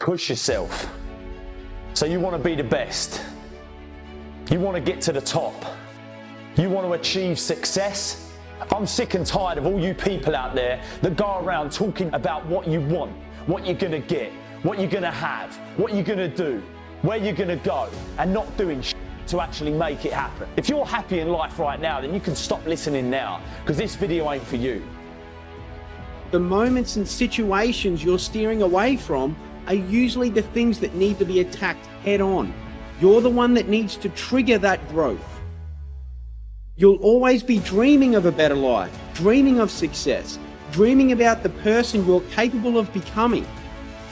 push yourself. So you want to be the best. You want to get to the top. You want to achieve success. I'm sick and tired of all you people out there that go around talking about what you want, what you're going to get, what you're going to have, what you're going to do, where you're going to go, and not doing shit to actually make it happen. If you're happy in life right now, then you can stop listening now, because this video ain't for you. The moments and situations you're steering away from are usually the things that need to be attacked head on. You're the one that needs to trigger that growth. You'll always be dreaming of a better life, dreaming of success, dreaming about the person you're capable of becoming.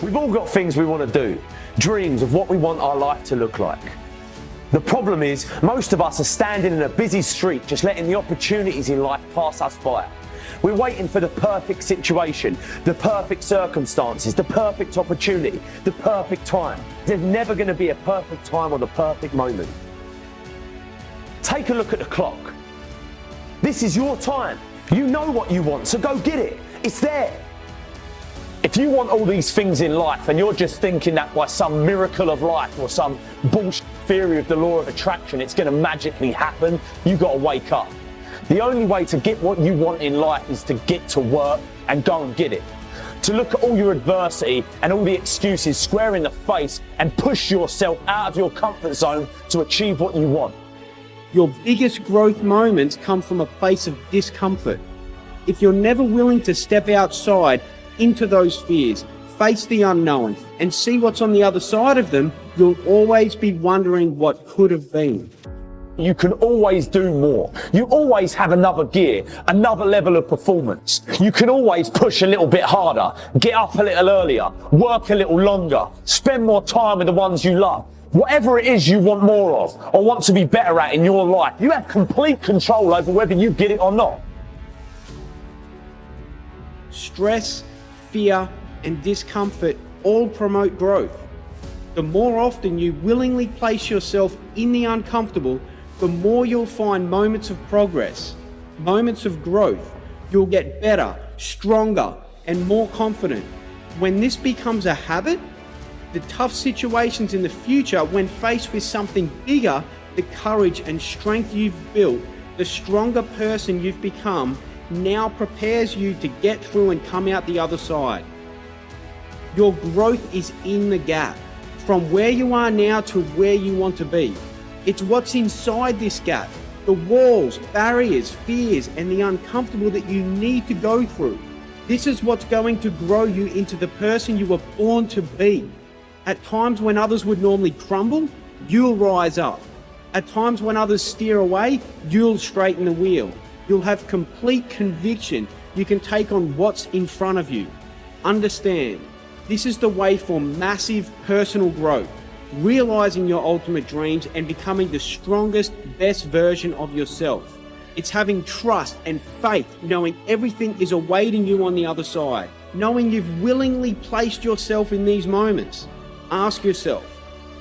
We've all got things we want to do, dreams of what we want our life to look like. The problem is, most of us are standing in a busy street just letting the opportunities in life pass us by. We're waiting for the perfect situation, the perfect circumstances, the perfect opportunity, the perfect time. There's never going to be a perfect time or the perfect moment. Take a look at the clock. This is your time. You know what you want, so go get it. It's there. If you want all these things in life and you're just thinking that by some miracle of life or some bullshit theory of the law of attraction, it's going to magically happen, you got to wake up. The only way to get what you want in life is to get to work and go and get it. To look at all your adversity and all the excuses square in the face and push yourself out of your comfort zone to achieve what you want. Your biggest growth moments come from a place of discomfort. If you're never willing to step outside into those fears, face the unknown, and see what's on the other side of them, you'll always be wondering what could have been. You can always do more. You always have another gear, another level of performance. You can always push a little bit harder, get up a little earlier, work a little longer, spend more time with the ones you love. Whatever it is you want more of or want to be better at in your life, you have complete control over whether you get it or not. Stress, fear, and discomfort all promote growth. The more often you willingly place yourself in the uncomfortable, the more you'll find moments of progress, moments of growth. You'll get better, stronger, and more confident. When this becomes a habit, the tough situations in the future, when faced with something bigger, the courage and strength you've built, the stronger person you've become, now prepares you to get through and come out the other side. Your growth is in the gap, from where you are now to where you want to be. It's what's inside this gap, the walls, barriers, fears, and the uncomfortable that you need to go through. This is what's going to grow you into the person you were born to be. At times when others would normally crumble, you'll rise up. At times when others steer away, you'll straighten the wheel. You'll have complete conviction you can take on what's in front of you. Understand, this is the way for massive personal growth, realizing your ultimate dreams and becoming the strongest, best version of yourself. It's having trust and faith, knowing everything is awaiting you on the other side, knowing you've willingly placed yourself in these moments. Ask yourself,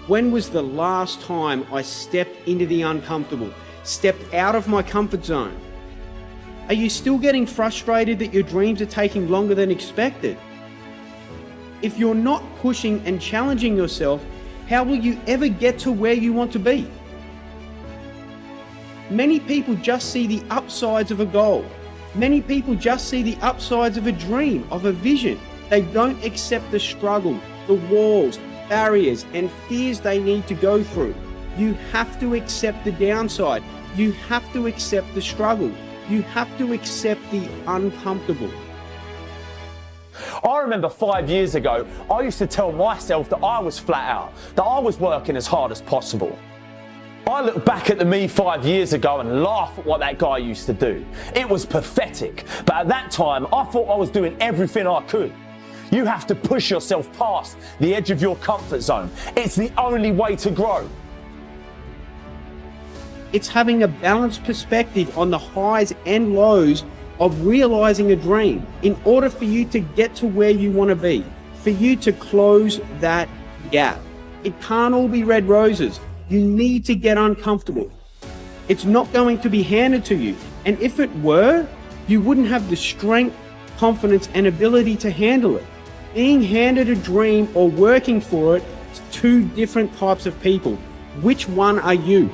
when was the last time I stepped into the uncomfortable, stepped out of my comfort zone? Are you still getting frustrated that your dreams are taking longer than expected? If you're not pushing and challenging yourself, how will you ever get to where you want to be? Many people just see the upsides of a goal. Many people just see the upsides of a dream, of a vision. They don't accept the struggle, the walls, barriers, and fears they need to go through. You have to accept the downside. You have to accept the struggle. You have to accept the uncomfortable. I remember 5 years ago, I used to tell myself that I was flat out, that I was working as hard as possible. I look back at me 5 years ago and laugh at what that guy used to do. It was pathetic, but at that time, I thought I was doing everything I could. You have to push yourself past the edge of your comfort zone. It's the only way to grow. It's having a balanced perspective on the highs and lows of realizing a dream in order for you to get to where you want to be, for you to close that gap. It can't all be red roses. You need to get uncomfortable. It's not going to be handed to you. And if it were, you wouldn't have the strength, confidence, and ability to handle it. Being handed a dream or working for it is two different types of people. Which one are you?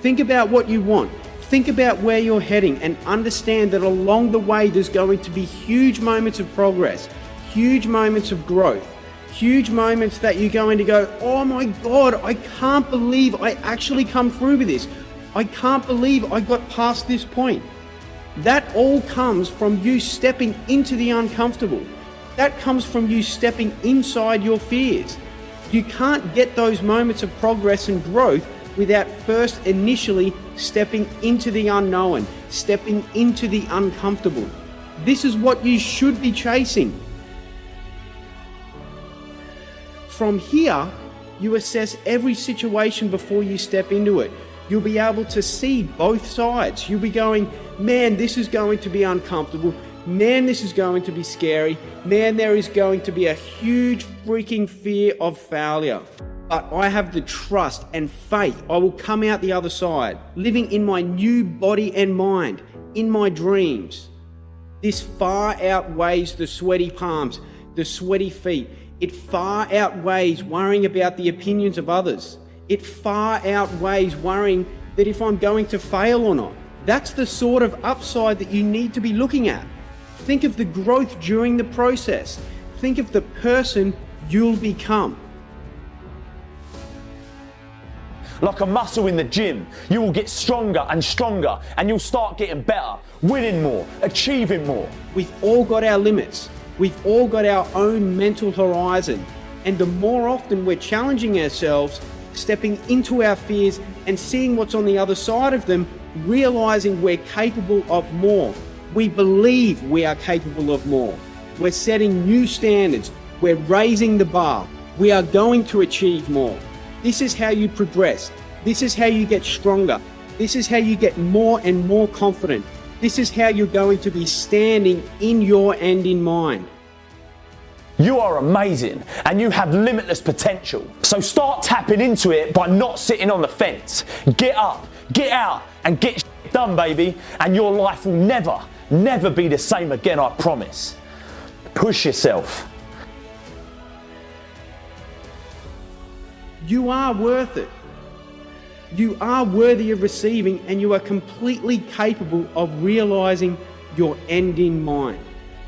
Think about what you want. Think about where you're heading and understand that along the way there's going to be huge moments of progress, huge moments of growth, huge moments that you're going to go, oh my God, I can't believe I actually come through with this. I can't believe I got past this point. That all comes from you stepping into the uncomfortable. That comes from you stepping inside your fears. You can't get those moments of progress and growth without first initially stepping into the unknown, stepping into the uncomfortable. This is what you should be chasing. From here, you assess every situation before you step into it. You'll be able to see both sides. You'll be going, man, this is going to be uncomfortable. Man, this is going to be scary. Man, there is going to be a huge freaking fear of failure. But I have the trust and faith I will come out the other side, living in my new body and mind, in my dreams. This far outweighs the sweaty palms, the sweaty feet. It far outweighs worrying about the opinions of others. It far outweighs worrying that if I'm going to fail or not. That's the sort of upside that you need to be looking at. Think of the growth during the process. Think of the person you'll become. Like a muscle in the gym, you will get stronger and stronger, and you'll start getting better, winning more, achieving more. We've all got our limits. We've all got our own mental horizon. And the more often we're challenging ourselves, stepping into our fears and seeing what's on the other side of them, realizing we're capable of more. We believe we are capable of more. We're setting new standards. We're raising the bar. We are going to achieve more. This is how you progress. This is how you get stronger. This is how you get more and more confident. This is how you're going to be standing in your end in mind. You are amazing and you have limitless potential. So start tapping into it by not sitting on the fence. Get up, get out and get done, baby. And your life will never be the same again, I promise. Push yourself. You are worth it. You are worthy of receiving, and you are completely capable of realizing your end in mind.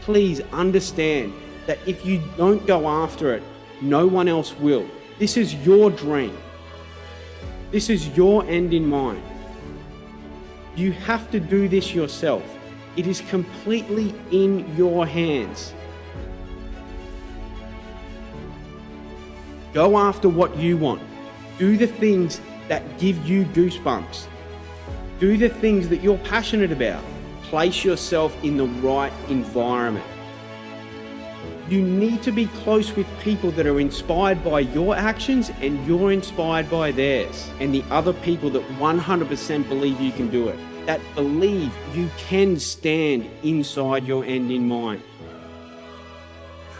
Please understand that if you don't go after it, no one else will. This is your dream. This is your end in mind. You have to do this yourself. It is completely in your hands. Go after what you want. Do the things that give you goosebumps. Do the things that you're passionate about. Place yourself in the right environment. You need to be close with people that are inspired by your actions and you're inspired by theirs. And the other people that 100% believe you can do it. That believe you can stand inside your end in mind.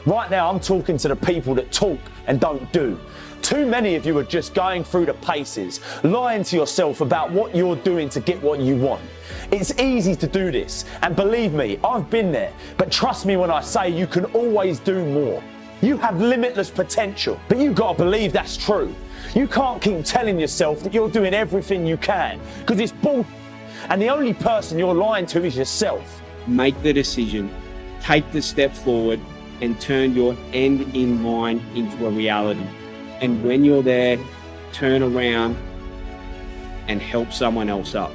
Right now, I'm talking to the people that talk and don't do. Too many of you are just going through the paces, lying to yourself about what you're doing to get what you want. It's easy to do this, and believe me, I've been there, but trust me when I say you can always do more. You have limitless potential, but you've got to believe that's true. You can't keep telling yourself that you're doing everything you can, because it's bull, and the only person you're lying to is yourself. Make the decision, take the step forward, and turn your end in mind into a reality. And when you're there, turn around and help someone else up.